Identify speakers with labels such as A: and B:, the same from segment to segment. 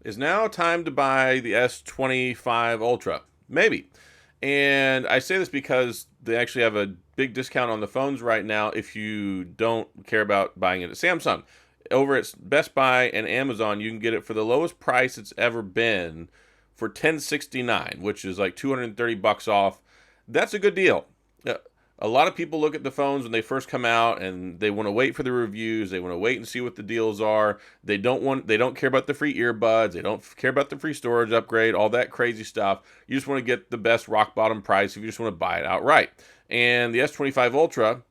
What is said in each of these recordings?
A: is now time to buy the S25 Ultra. Maybe. And I say this because they actually have a big discount on the phones right now if you don't care about buying it at Samsung. Over at Best Buy and Amazon, you can get it for the lowest price it's ever been for $1069, which is like 230 bucks off. That's a good deal. A lot of people look at the phones when they first come out and they want to wait for the reviews. They want to wait and see what the deals are. They don't care about the free earbuds. They don't care about the free storage upgrade, all that crazy stuff. You just want to get the best rock bottom price if you just want to buy it outright. And the S25 Ultra,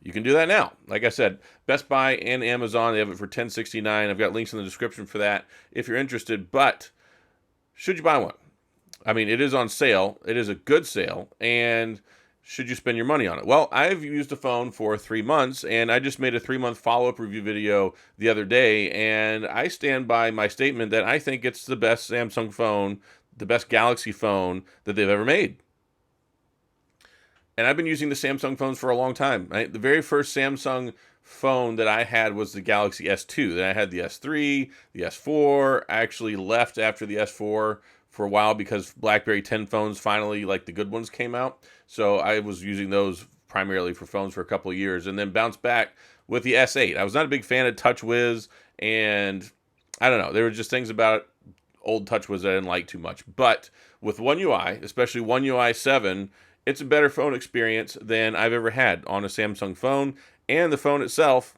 A: you can do that now. Like I said, Best Buy and Amazon, they have it for $1069. I've got links in the description for that if you're interested. But should you buy one? I mean, it is on sale. It is a good sale. And should you spend your money on it? Well, I've used the phone for 3 months, and I just made a 3-month follow-up review video the other day, and I stand by my statement that I think it's the best Samsung phone, the best Galaxy phone that they've ever made. And I've been using the Samsung phones for a long time. Right? The very first Samsung phone that I had was the Galaxy S2. Then I had the S3, the S4. I actually left after the S4 for a while because BlackBerry 10 phones finally, like the good ones, came out. So I was using those primarily for phones for a couple of years and then bounced back with the S8. I was not a big fan of TouchWiz, and I don't know. There were just things about old TouchWiz that I didn't like too much. But with One UI, especially One UI 7, it's a better phone experience than I've ever had on a Samsung phone. And the phone itself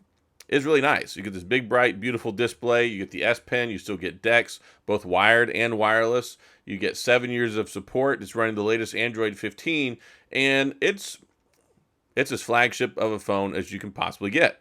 A: is really nice. You get this big, bright, beautiful display. You get the S Pen. You still get DeX, both wired and wireless. You get 7 years of support. It's running the latest Android 15, and it's as flagship of a phone as you can possibly get.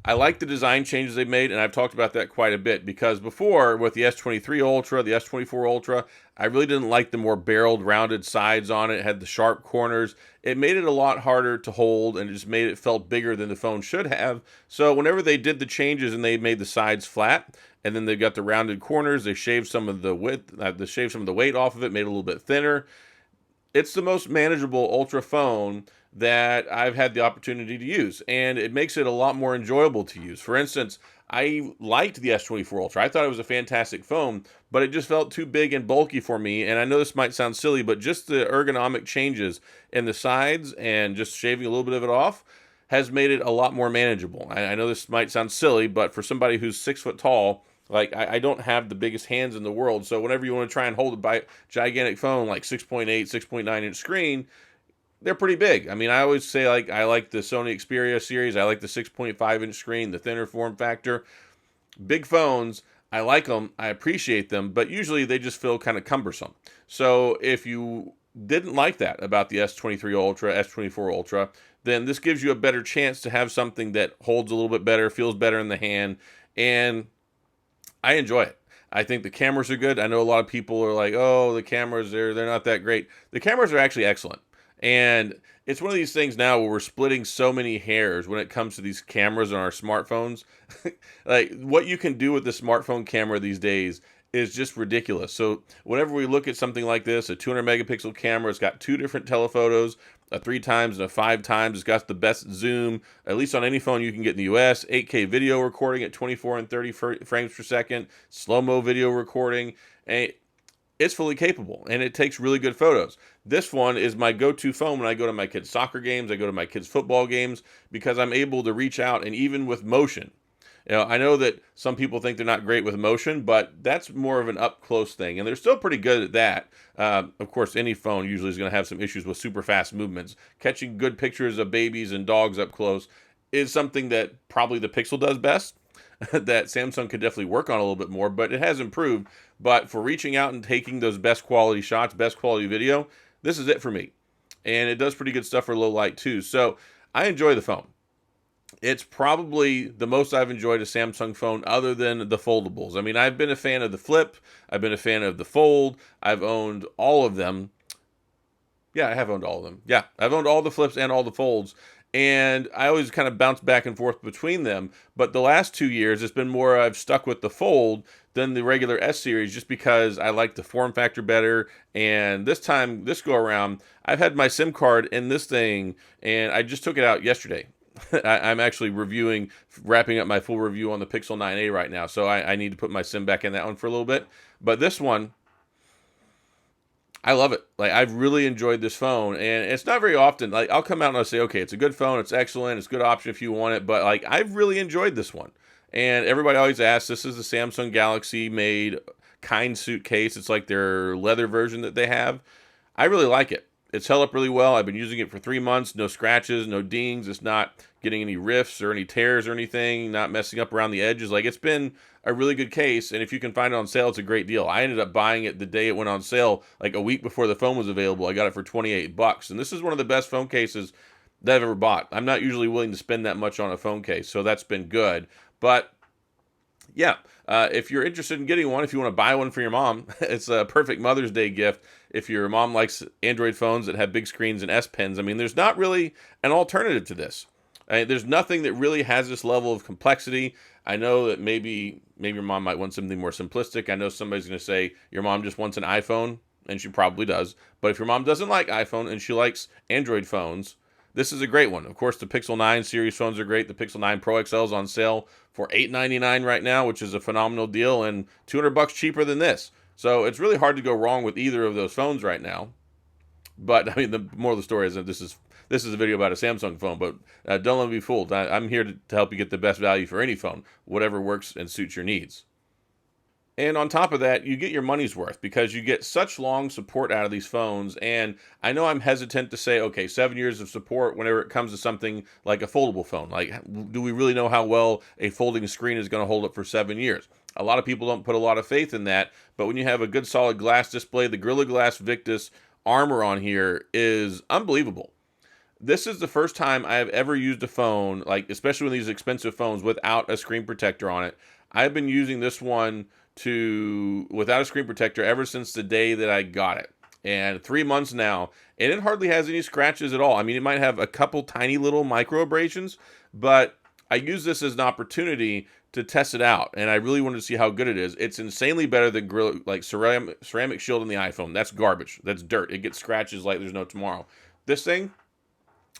A: I like the design changes they made, and I've talked about that quite a bit because before, with the S23 Ultra, the S24 Ultra, I really didn't like the more barreled, rounded sides on it. It had the sharp corners. It made it a lot harder to hold, and it just made it felt bigger than the phone should have. So whenever they did the changes and they made the sides flat, and then they got the rounded corners, they shaved some of the width, they shaved some of the weight off of it, made it a little bit thinner. It's the most manageable Ultra phone that I've had the opportunity to use, and it makes it a lot more enjoyable to use. For instance, I liked the S24 Ultra. I thought it was a fantastic phone, but it just felt too big and bulky for me, and I know this might sound silly, but just the ergonomic changes in the sides and just shaving a little bit of it off has made it a lot more manageable. I know this might sound silly, but for somebody who's 6 foot tall, like, I don't have the biggest hands in the world, so whenever you want to try and hold a gigantic phone like 6.8, 6.9 inch screen, they're pretty big. I mean, I always say, like, I like the Sony Xperia series. I like the 6.5 inch screen, the thinner form factor. Big phones, I like them. I appreciate them, but usually they just feel kind of cumbersome. So if you didn't like that about the S23 Ultra, S24 Ultra, then this gives you a better chance to have something that holds a little bit better, feels better in the hand, and I enjoy it. I think the cameras are good. I know a lot of people are like, oh, the cameras, they're not that great. The cameras are actually excellent. And it's one of these things now where we're splitting so many hairs when it comes to these cameras on our smartphones. Like, what you can do with the smartphone camera these days is just ridiculous. So whenever we look at something like this, a 200 megapixel camera, it's got 2 different telephotos, a 3 times and a 5 times. It's got the best zoom, at least on any phone you can get in the US, 8K video recording at 24 and 30 frames per second, slow-mo video recording, and it's fully capable, and it takes really good photos. This one is my go-to phone when I go to my kids' soccer games, I go to my kids' football games, because I'm able to reach out, and even with motion. You know, I know that some people think they're not great with motion, but that's more of an up-close thing, and they're still pretty good at that. Of course, any phone usually is going to have some issues with super fast movements. Catching good pictures of babies and dogs up close is something that probably the Pixel does best, that Samsung could definitely work on a little bit more, but it has improved. But for reaching out and taking those best quality shots, best quality video, this is it for me. And it does pretty good stuff for low light too. So I enjoy the phone. It's probably the most I've enjoyed a Samsung phone other than the foldables. I mean, I've been a fan of the Flip. I've been a fan of the Fold. I've owned all of them. Yeah, I have owned all of them. Yeah, I've owned all the Flips and all the Folds. And I always kind of bounce back and forth between them. But the last 2 years, it's been more I've stuck with the Fold than the regular S series just because I like the form factor better. And this go around, I've had my SIM card in this thing, and I just took it out yesterday. I'm actually wrapping up my full review on the Pixel 9a right now. So I need to put my SIM back in that one for a little bit. But this one, I love it. Like, I've really enjoyed this phone, and it's not very often. Like, I'll come out and I'll say, okay, it's a good phone, it's excellent, it's a good option if you want it. But like, I've really enjoyed this one. And everybody always asks, this is the Samsung Galaxy made kind suitcase. It's like their leather version that they have. I really like it. It's held up really well. I've been using it for 3 months. No scratches, no dings. It's not getting any rifts or any tears or anything. Not messing up around the edges. Like, it's been a really good case. And if you can find it on sale, it's a great deal. I ended up buying it the day it went on sale, like a week before the phone was available. I got it for 28 bucks. And this is one of the best phone cases that I've ever bought. I'm not usually willing to spend that much on a phone case, so that's been good. But yeah, if you're interested in getting one, if you want to buy one for your mom, it's a perfect Mother's Day gift. If your mom likes Android phones that have big screens and S Pens, I mean, there's not really an alternative to this. There's nothing that really has this level of complexity. I know that maybe your mom might want something more simplistic. I know somebody's going to say your mom just wants an iPhone, and she probably does. But if your mom doesn't like iPhone and she likes Android phones, this is a great one. Of course, the Pixel 9 series phones are great. The Pixel 9 Pro XL is on sale for $899 right now, which is a phenomenal deal, and $200 cheaper than this. So it's really hard to go wrong with either of those phones right now. But I mean, the moral of the story is that this is a video about a Samsung phone. But don't let me be fooled. I'm here to help you get the best value for any phone, whatever works and suits your needs. And on top of that, you get your money's worth because you get such long support out of these phones. And I know I'm hesitant to say, okay, 7 years of support whenever it comes to something like a foldable phone. Like, do we really know how well a folding screen is going to hold up for 7 years? A lot of people don't put a lot of faith in that. But when you have a good solid glass display, the Gorilla Glass Victus armor on here is unbelievable. This is the first time I have ever used a phone, like especially with these expensive phones, without a screen protector on it. I've been using this one without a screen protector ever since the day that I got it. And 3 months now, and it hardly has any scratches at all. I mean, it might have a couple tiny little micro abrasions, but I use this as an opportunity to test it out, and I really wanted to see how good it is. It's insanely better than ceramic shield in the iPhone. That's garbage. That's dirt. It gets scratches like there's no tomorrow. This thing,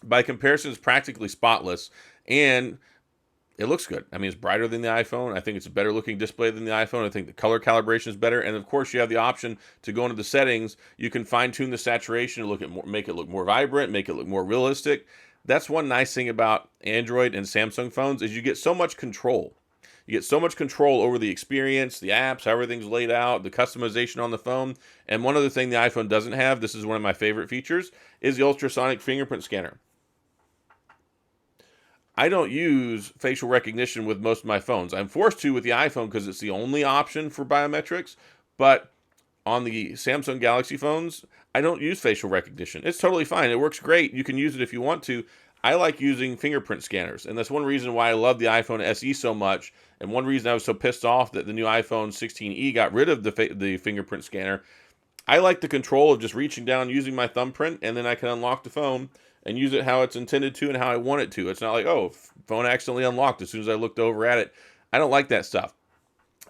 A: by comparison, is practically spotless, and it looks good. I mean, it's brighter than the iPhone. I think it's a better looking display than the iPhone. I think the color calibration is better. And of course, you have the option to go into the settings. You can fine tune the saturation to make it look more vibrant, make it look more realistic. That's one nice thing about Android and Samsung phones is you get so much control. You get so much control over the experience, the apps, how everything's laid out, the customization on the phone. And one other thing the iPhone doesn't have, this is one of my favorite features, is the ultrasonic fingerprint scanner. I don't use facial recognition with most of my phones. I'm forced to with the iPhone because it's the only option for biometrics. But on the Samsung Galaxy phones, I don't use facial recognition. It's totally fine. It works great. You can use it if you want to. I like using fingerprint scanners. And that's one reason why I love the iPhone SE so much. And one reason I was so pissed off that the new iPhone 16e got rid of the fingerprint scanner. I like the control of just reaching down, using my thumbprint, and then I can unlock the phone and use it how it's intended to and how I want it to. It's not like, oh, phone accidentally unlocked as soon as I looked over at it. I don't like that stuff.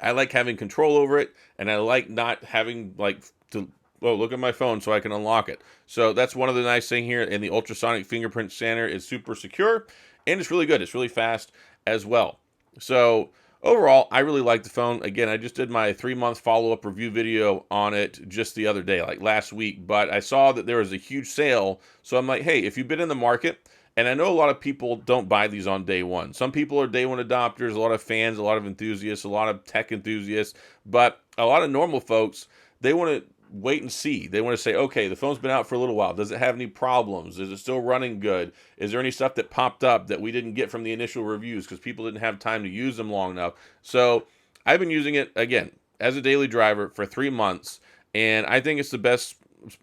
A: I like having control over it, and I like not having look at my phone so I can unlock it. So that's one of the nice things here. And the ultrasonic fingerprint scanner is super secure, and it's really good. It's really fast as well. So overall, I really like the phone. Again, I just did my 3-month follow-up review video on it just the other day, like last week. But I saw that there was a huge sale. So I'm like, hey, if you've been in the market, and I know a lot of people don't buy these on day one. Some people are day one adopters, a lot of fans, a lot of enthusiasts, a lot of tech enthusiasts. But a lot of normal folks, they want to wait and see. They want to say, okay, the phone's been out for a little while. Does it have any problems? Is it still running good? Is there any stuff that popped up that we didn't get from the initial reviews because people didn't have time to use them long enough? So I've been using it, again, as a daily driver for 3 months, and I think it's the best.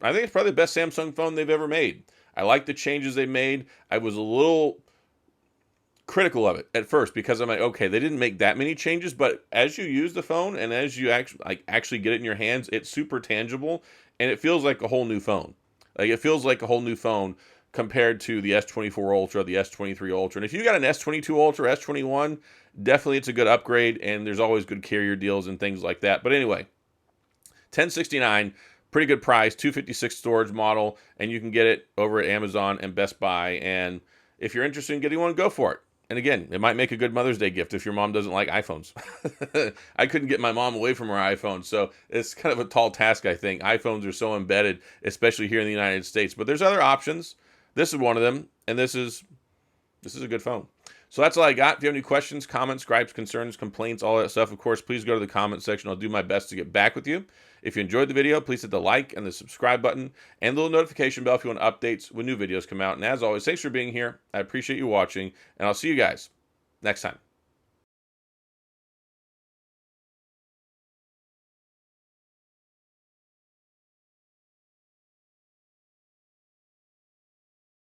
A: I think it's probably the best Samsung phone they've ever made. I like the changes they made. I was a little critical of it at first because I'm like, okay, they didn't make that many changes, but as you use the phone and as you actually get it in your hands, it's super tangible and it feels like a whole new phone. Like, it feels like a whole new phone compared to the S24 Ultra, the S23 Ultra. And if you got an S22 Ultra, S21, definitely it's a good upgrade, and there's always good carrier deals and things like that. But anyway, $1069, pretty good price, 256 storage model, and you can get it over at Amazon and Best Buy. And If you're interested in getting one, go for it. And again, it might make a good Mother's Day gift if your mom doesn't like iPhones. I couldn't get my mom away from her iPhone, so it's kind of a tall task, I think. iPhones are so embedded, especially here in the United States. But there's other options. This is one of them, and this is a good phone. So that's all I got. If you have any questions, comments, gripes, concerns, complaints, all that stuff, of course, please go to the comment section. I'll do my best to get back with you. If you enjoyed the video, please hit the like and the subscribe button and the little notification bell if you want updates when new videos come out. And as always, thanks for being here. I appreciate you watching, and I'll see you guys next time.